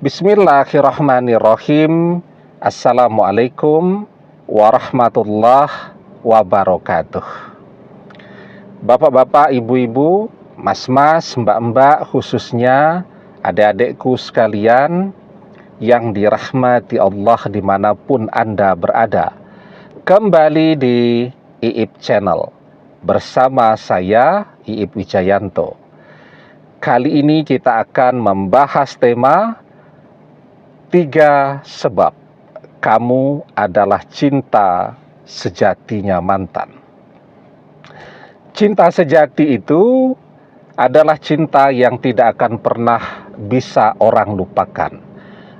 Bismillahirrahmanirrahim. Assalamualaikum warahmatullahi wabarakatuh. Bapak-bapak, ibu-ibu, mas-mas, mbak-mbak, khususnya adik-adikku sekalian yang dirahmati Allah dimanapun Anda berada. Kembali di IIP Channel bersama saya, IIP Wijayanto. Kali ini kita akan membahas tema 3 sebab kamu adalah cinta sejatinya mantan. Cinta sejati itu adalah cinta yang tidak akan pernah bisa orang lupakan.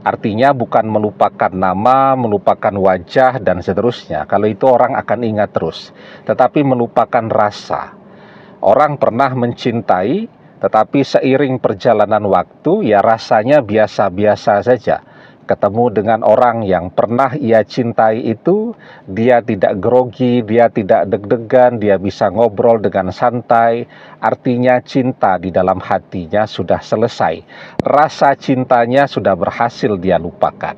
Artinya bukan melupakan nama, melupakan wajah, dan seterusnya. Kalau itu orang akan ingat terus. Tetapi melupakan rasa. Orang pernah mencintai, tetapi seiring perjalanan waktu, ya rasanya biasa-biasa saja. Ketemu dengan orang yang pernah ia cintai itu, dia tidak grogi, dia tidak deg-degan, dia bisa ngobrol dengan santai. Artinya cinta di dalam hatinya sudah selesai. Rasa cintanya sudah berhasil dia lupakan,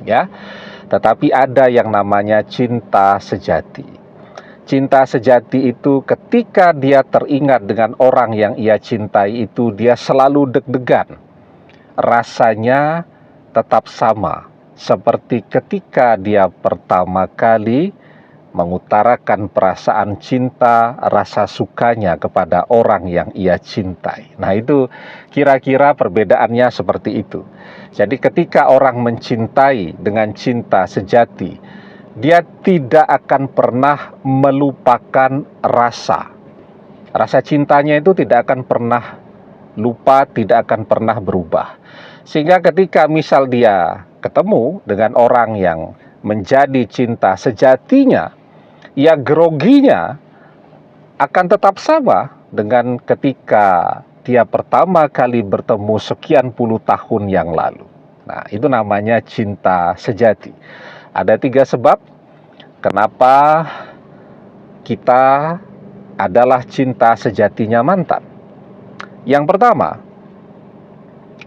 ya. Tetapi ada yang namanya cinta sejati. Cinta sejati itu ketika dia teringat dengan orang yang ia cintai itu, dia selalu deg-degan. Rasanya tetap sama seperti ketika dia pertama kali mengutarakan perasaan cinta, rasa sukanya kepada orang yang ia cintai. Nah, itu kira-kira perbedaannya seperti itu. Jadi ketika orang mencintai dengan cinta sejati, dia tidak akan pernah melupakan rasa. Rasa cintanya itu tidak akan pernah lupa, tidak akan pernah berubah. Sehingga ketika misal dia ketemu dengan orang yang menjadi cinta sejatinya, ya groginya akan tetap sama dengan ketika dia pertama kali bertemu sekian puluh tahun yang lalu. Nah, itu namanya cinta sejati. Ada 3 sebab kenapa kita adalah cinta sejatinya mantan. Yang pertama,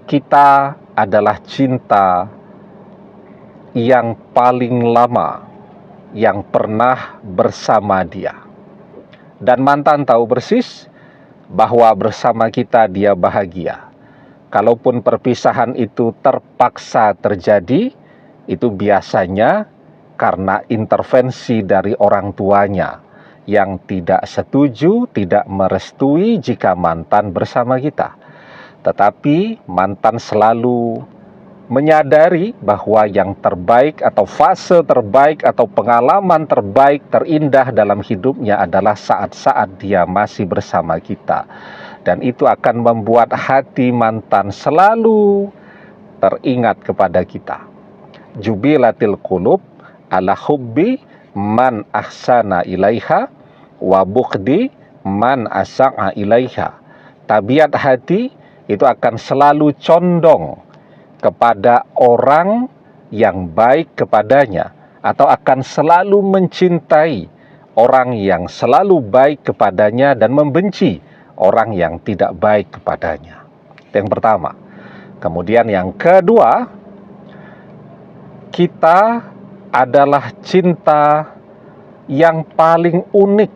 kita adalah cinta yang paling lama yang pernah bersama dia. Dan mantan tahu persis bahwa bersama kita dia bahagia. Kalaupun perpisahan itu terpaksa terjadi, itu biasanya karena intervensi dari orang tuanya yang tidak setuju, tidak merestui jika mantan bersama kita. Tetapi mantan selalu menyadari bahwa yang terbaik atau fase terbaik atau pengalaman terbaik terindah dalam hidupnya adalah saat-saat dia masih bersama kita. Dan itu akan membuat hati mantan selalu teringat kepada kita. Jubilatil qulub ala hubbi man ahsana ilaiha wa bughdi man asa'a ilaiha. Tabiat hati itu akan selalu condong kepada orang yang baik kepadanya, atau akan selalu mencintai orang yang selalu baik kepadanya dan membenci orang yang tidak baik kepadanya. Itu yang pertama. Kemudian yang kedua, kita adalah cinta yang paling unik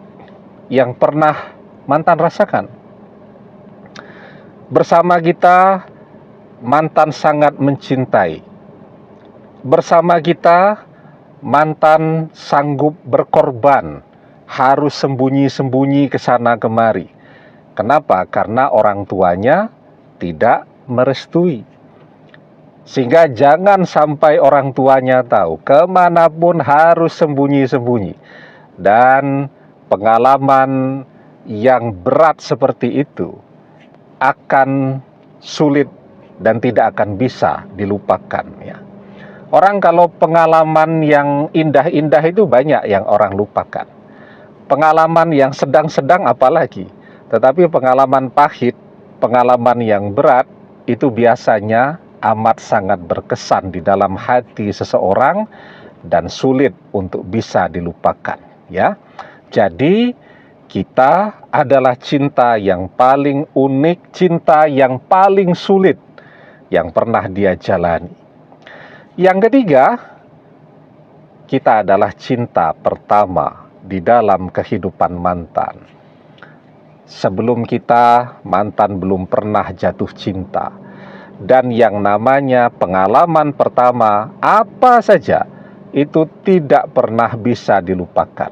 yang pernah mantan rasakan. Bersama kita, mantan sangat mencintai. Bersama kita, mantan sanggup berkorban, harus sembunyi-sembunyi ke sana kemari. Kenapa? Karena orang tuanya tidak merestui. Sehingga jangan sampai orang tuanya tahu, kemanapun harus sembunyi-sembunyi. Dan pengalaman yang berat seperti itu akan sulit dan tidak akan bisa dilupakan, ya. Orang kalau pengalaman yang indah-indah itu banyak yang orang lupakan. Pengalaman yang sedang-sedang apalagi. Tetapi pengalaman pahit, pengalaman yang berat itu biasanya amat sangat berkesan di dalam hati seseorang dan sulit untuk bisa dilupakan, ya. Jadi kita adalah cinta yang paling unik, cinta yang paling sulit yang pernah dia jalani. Yang ketiga, kita adalah cinta pertama di dalam kehidupan mantan. Sebelum kita, mantan belum pernah jatuh cinta. Dan yang namanya pengalaman pertama, apa saja, itu tidak pernah bisa dilupakan.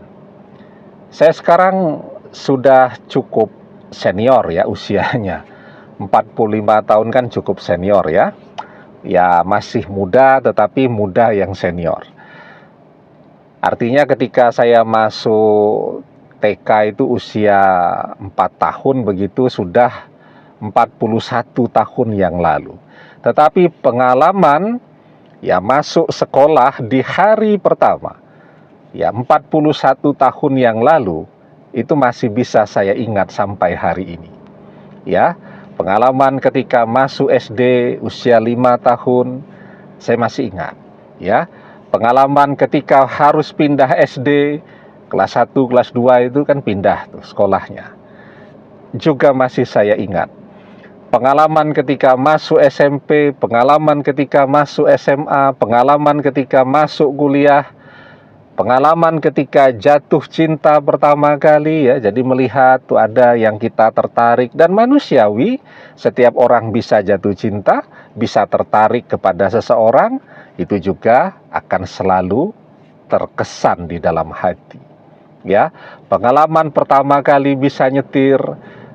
Saya sekarang sudah cukup senior ya usianya. 45 tahun kan cukup senior ya. Ya masih muda tetapi muda yang senior. Artinya ketika saya masuk TK itu usia 4 tahun begitu sudah 41 tahun yang lalu. Tetapi pengalaman ya masuk sekolah di hari pertama ya 41 tahun yang lalu itu masih bisa saya ingat sampai hari ini. Ya, pengalaman ketika masuk SD usia 5 tahun saya masih ingat ya. Pengalaman ketika harus pindah SD kelas 1, kelas 2 itu kan pindah tuh sekolahnya. Juga masih saya ingat. Pengalaman ketika masuk SMP, pengalaman ketika masuk SMA, pengalaman ketika masuk kuliah, pengalaman ketika jatuh cinta pertama kali ya. Jadi melihat tuh ada yang kita tertarik dan manusiawi, setiap orang bisa jatuh cinta, bisa tertarik kepada seseorang, itu juga akan selalu terkesan di dalam hati. Ya, pengalaman pertama kali bisa nyetir,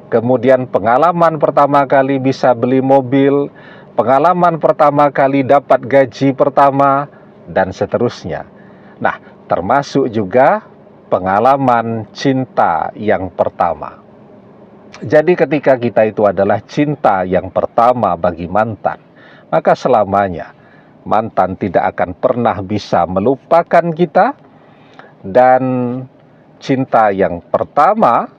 kemudian pengalaman pertama kali bisa beli mobil, pengalaman pertama kali dapat gaji pertama, dan seterusnya. Nah, termasuk juga pengalaman cinta yang pertama. Jadi ketika kita itu adalah cinta yang pertama bagi mantan, maka selamanya mantan tidak akan pernah bisa melupakan kita. Dan cinta yang pertama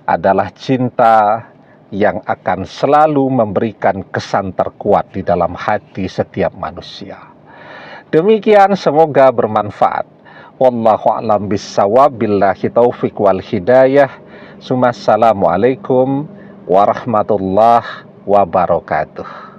adalah cinta yang akan selalu memberikan kesan terkuat di dalam hati setiap manusia. Demikian, semoga bermanfaat. Wallahu a'lam bissawab, billahi taufiq wal hidayah. Assalamualaikum warahmatullahi wabarakatuh.